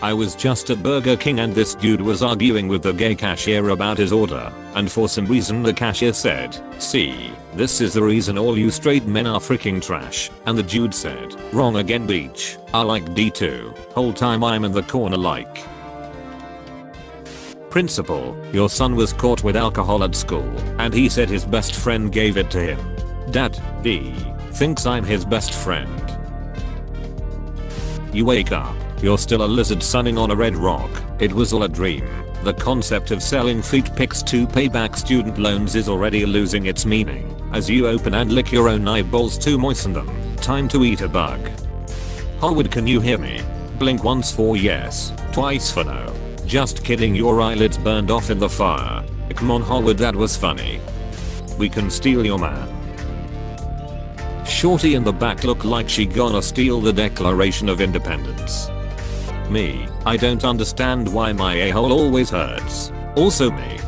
I was just at Burger King and this dude was arguing with the gay cashier about his order, and for some reason the cashier said, "See, this is the reason all you straight men are freaking trash." And the dude said, "Wrong again beach, I like D2." Whole time I'm in the corner like, "Principal, your son was caught with alcohol at school, and he said his best friend gave it to him." Dad, D, thinks I'm his best friend. You wake up, you're still a lizard sunning on a red rock. It was all a dream. The concept of selling feet pics to pay back student loans is already losing its meaning, as you open and lick your own eyeballs to moisten them. Time to eat a bug. Howard, can you hear me? Blink once for yes, twice for no. Just kidding, your eyelids burned off in the fire. Come on Howard, that was funny. We can steal your man. Shorty in the back look like she gonna steal the Declaration of Independence. Me, I don't understand why my a-hole always hurts. Also me.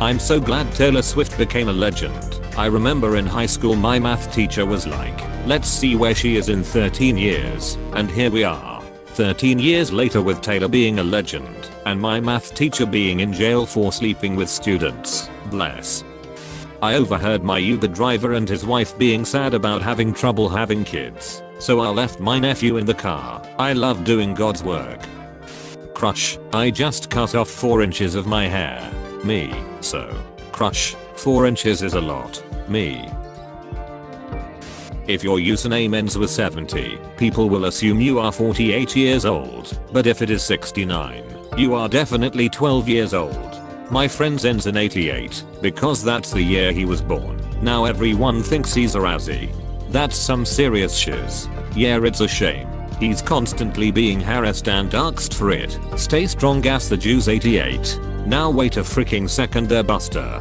I'm so glad Taylor Swift became a legend. I remember in high school my math teacher was like, "Let's see where she is in 13 years. And here we are, 13 years later with Taylor being a legend, and my math teacher being in jail for sleeping with students. Bless. I overheard my Uber driver and his wife being sad about having trouble having kids, so I left my nephew in the car. I love doing God's work. Crush, I just cut off 4 inches of my hair. Me, so. Crush, 4 inches is a lot. Me. If your username ends with 70, people will assume you are 48 years old, but if it is 69, you are definitely 12 years old. My friend's ends in 88, because that's the year he was born. Now everyone thinks he's a Razzie. That's some serious shiz. Yeah, it's a shame. He's constantly being harassed and asked for it. Stay strong as the Jews 88. Now wait a freaking second, they're Buster.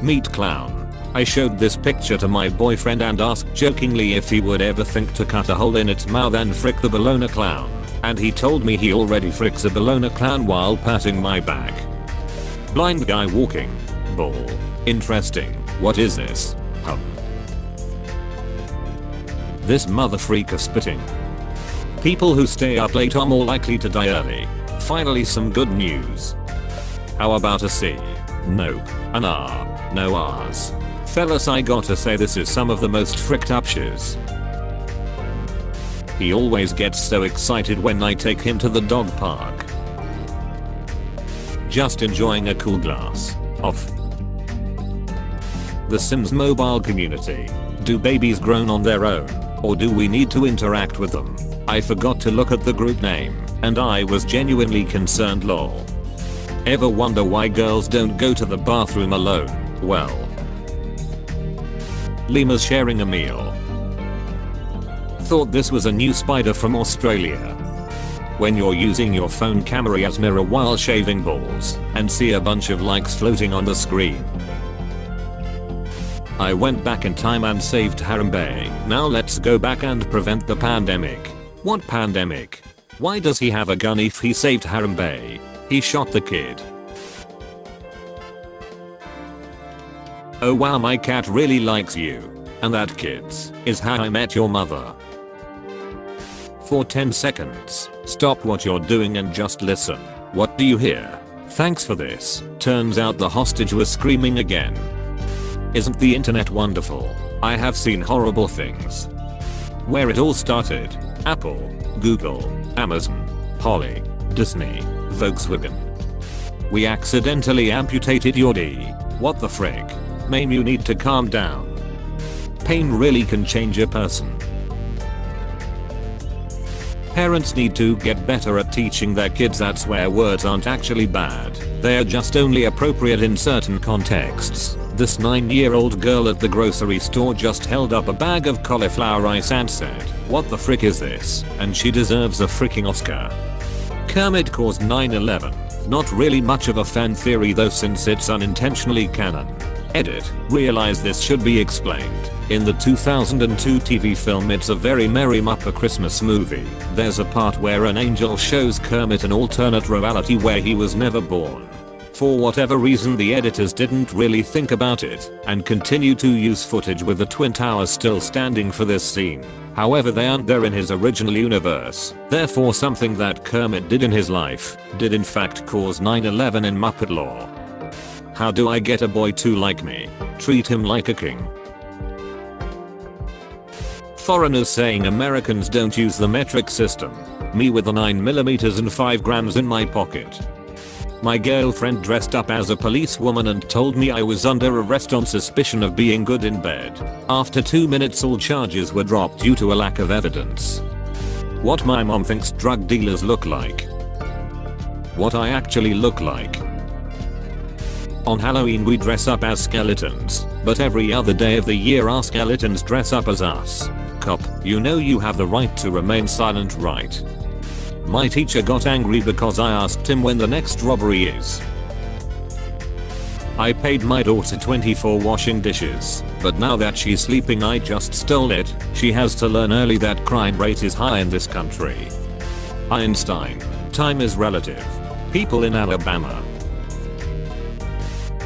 Meet clown. I showed this picture to my boyfriend and asked jokingly if he would ever think to cut a hole in its mouth and frick the bologna clown. And he told me he already fricks a bologna clown while patting my back. Blind guy walking. Ball. Interesting. What is this? This mother freak is spitting. People who stay up late are more likely to die early. Finally some good news. How about a C? Nope. An R. No R's. Fellas, I gotta say this is some of the most fricked up shiz. He always gets so excited when I take him to the dog park. Just enjoying a cool glass of The Sims mobile community. Do babies groan on their own, or do we need to interact with them? I forgot to look at the group name, and I was genuinely concerned, lol. Ever wonder why girls don't go to the bathroom alone? Well, lemurs sharing a meal. Thought this was a new spider from Australia. When you're using your phone camera as mirror while shaving balls, and see a bunch of likes floating on the screen. I went back in time and saved Harambe. Now let's go back and prevent the pandemic. What pandemic? Why does he have a gun if he saved Harambe? He shot the kid. Oh wow, my cat really likes you. And that, kids, is how I met your mother. For 10 seconds, stop what you're doing and just listen. What do you hear? Thanks for this. Turns out the hostage was screaming again. Isn't the internet wonderful? I have seen horrible things. Where it all started. Apple, Google, Amazon, Holly, Disney, Volkswagen. We accidentally amputated your D. What the frick? Mame, you need to calm down. Pain really can change a person. Parents need to get better at teaching their kids that swear words aren't actually bad. They are just only appropriate in certain contexts. This 9-year-old girl at the grocery store just held up a bag of cauliflower rice and said, "What the frick is this?" And she deserves a fricking Oscar. Kermit caused 9/11. Not really much of a fan theory though, since it's unintentionally canon. Edit. Realize this should be explained. In the 2002 TV film It's a Very Merry Muppet Christmas Movie, there's a part where an angel shows Kermit an alternate reality where he was never born. For whatever reason the editors didn't really think about it and continued to use footage with the Twin Towers still standing for this scene. However, they aren't there in his original universe, therefore something that Kermit did in his life did in fact cause 9/11 in Muppet lore. How do I get a boy to like me? Treat him like a king. Foreigners saying Americans don't use the metric system. Me with the 9mm and 5 grams in my pocket. My girlfriend dressed up as a policewoman and told me I was under arrest on suspicion of being good in bed. After 2 minutes all charges were dropped due to a lack of evidence. What my mom thinks drug dealers look like. What I actually look like. On Halloween we dress up as skeletons, but every other day of the year our skeletons dress up as us. Cop, you know you have the right to remain silent, right? My teacher got angry because I asked him when the next robbery is. I paid my daughter $20 for washing dishes, but now that she's sleeping I just stole it. She has to learn early that crime rate is high in this country. Einstein. Time is relative. People in Alabama.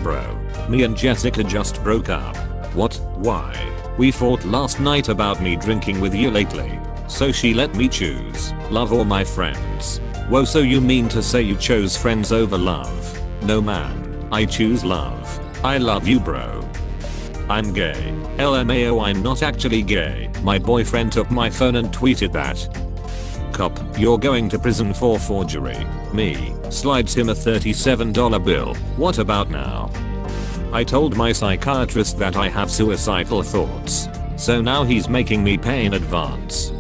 Bro. Me and Jessica just broke up. What? Why? We fought last night about me drinking with you lately. So she let me choose love or my friends. Whoa, so you mean to say you chose friends over love? No man, I choose love. I love you, bro. I'm gay. LMAO, I'm not actually gay. My boyfriend took my phone and tweeted that. Cop, you're going to prison for forgery. Me, slides him a $37 bill. What about now? I told my psychiatrist that I have suicidal thoughts. So now he's making me pay in advance.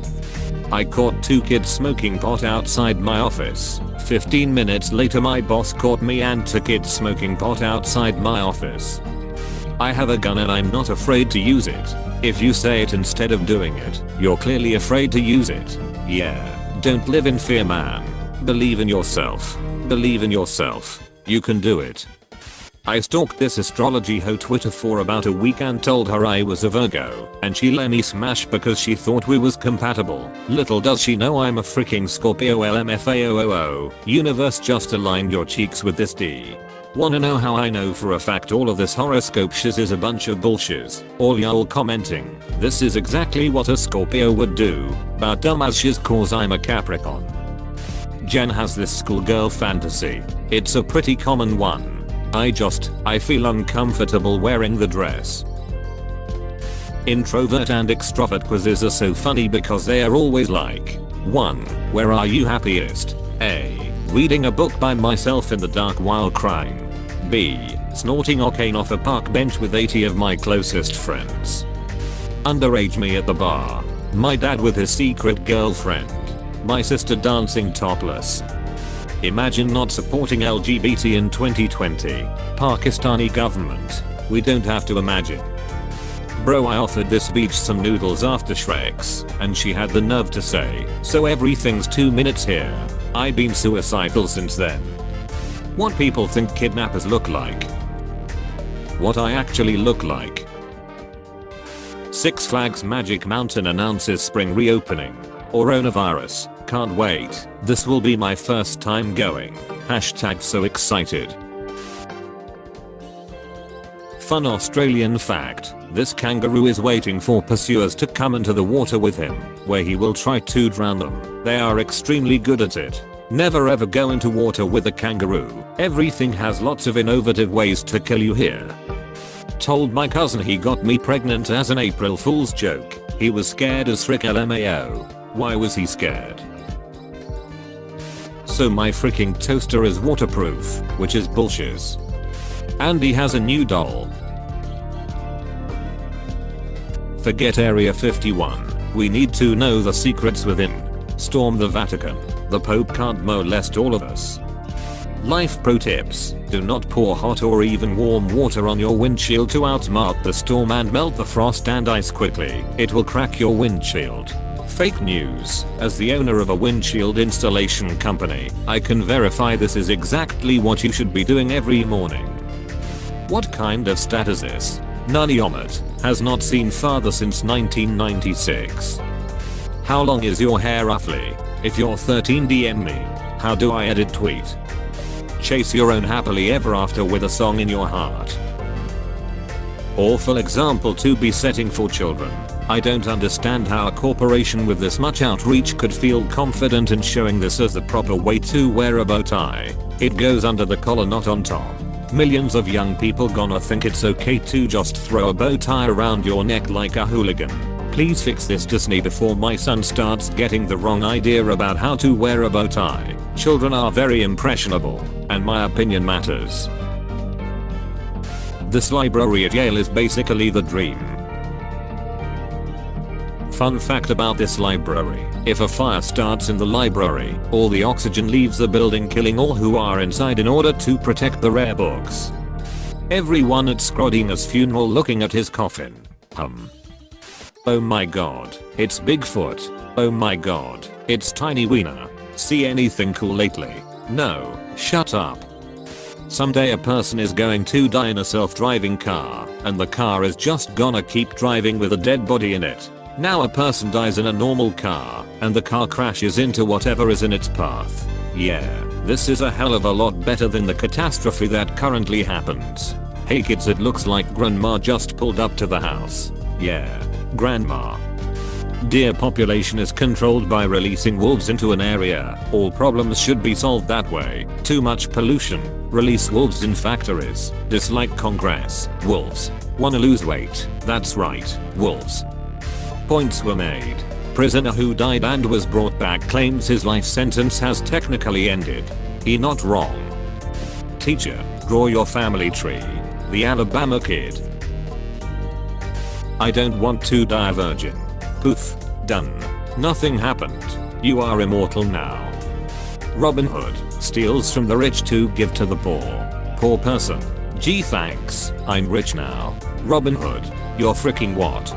I caught 2 kids smoking pot outside my office. 15 minutes later my boss caught me and 2 kids smoking pot outside my office. I have a gun and I'm not afraid to use it. If you say it instead of doing it, you're clearly afraid to use it. Yeah. Don't live in fear, man. Believe in yourself. Believe in yourself. You can do it. I stalked this astrology hoe Twitter for about a week and told her I was a Virgo, and she let me smash because she thought we was compatible. Little does she know I'm a freaking Scorpio LMFAOOO. Universe just aligned your cheeks with this D. Wanna know how I know for a fact all of this horoscope shiz is a bunch of bullshit? All y'all commenting, this is exactly what a Scorpio would do, but dumbass shiz cause I'm a Capricorn. Jen has this schoolgirl fantasy. It's a pretty common one. I feel uncomfortable wearing the dress. Introvert and extrovert quizzes are so funny because they are always like, 1. Where are you happiest? A. Reading a book by myself in the dark while crying. B. Snorting cocaine off a park bench with 80 of my closest friends. Underage me at the bar. My dad with his secret girlfriend. My sister dancing topless. Imagine not supporting LGBT in 2020. Pakistani government. We don't have to imagine. Bro, I offered this beach some noodles after Shrek's, and she had the nerve to say, so everything's 2 minutes here. I've been suicidal since then. What people think kidnappers look like. What I actually look like. Six Flags Magic Mountain announces spring reopening. Coronavirus. Can't wait. This will be my first time going. Hashtag so excited. Fun Australian fact. This kangaroo is waiting for pursuers to come into the water with him, where he will try to drown them. They are extremely good at it. Never ever go into water with a kangaroo. Everything has lots of innovative ways to kill you here. Told my cousin he got me pregnant as an April Fool's joke. He was scared as frick LMAO. Why was he scared? So my freaking toaster is waterproof, which is bullshit. Andy has a new doll. Forget Area 51. We need to know the secrets within. Storm the Vatican. The Pope can't molest all of us. Life pro tips. Do not pour hot or even warm water on your windshield to outsmart the storm and melt the frost and ice quickly. It will crack your windshield. Fake news. As the owner of a windshield installation company, I can verify this is exactly what you should be doing every morning. What kind of stat is this? Nuniomet. Has not seen father since 1996. How long is your hair roughly? If you're 13 DM me. How do I edit tweet? chase your own happily ever after with a song in your heart. Awful example to be setting for children. I don't understand how a corporation with this much outreach could feel confident in showing this as the proper way to wear a bow tie. It goes under the collar, not on top. Millions of young people gonna think it's okay to just throw a bow tie around your neck like a hooligan. Please fix this, Disney, before my son starts getting the wrong idea about how to wear a bow tie. Children are very impressionable, and my opinion matters. This library at Yale is basically the dream. Fun fact about this library: if a fire starts in the library, all the oxygen leaves the building, killing all who are inside in order to protect the rare books. Everyone at Scrodinger's funeral looking at his coffin. Oh my god, it's Bigfoot. Oh my god, it's Tiny Wiener. See anything cool lately? No, shut up. Someday a person is going to die in a self-driving car, and the car is just gonna keep driving with a dead body in it. Now a person dies in a normal car, and the car crashes into whatever is in its path. Yeah, this is a hell of a lot better than the catastrophe that currently happens. Hey kids, it looks like grandma just pulled up to the house. Yeah, grandma. Deer population is controlled by releasing wolves into an area. All problems should be solved that way. Too much pollution. Release wolves in factories. Dislike Congress. Wolves. Wanna lose weight. That's right, wolves. Points were made. Prisoner who died and was brought back claims his life sentence has technically ended. He not wrong. Teacher, draw your family tree. The Alabama kid. I don't want to die a virgin. Poof. Done. Nothing happened. You are immortal now. Robin Hood steals from the rich to give to the poor. Poor person. Gee thanks, I'm rich now. Robin Hood, you're freaking what?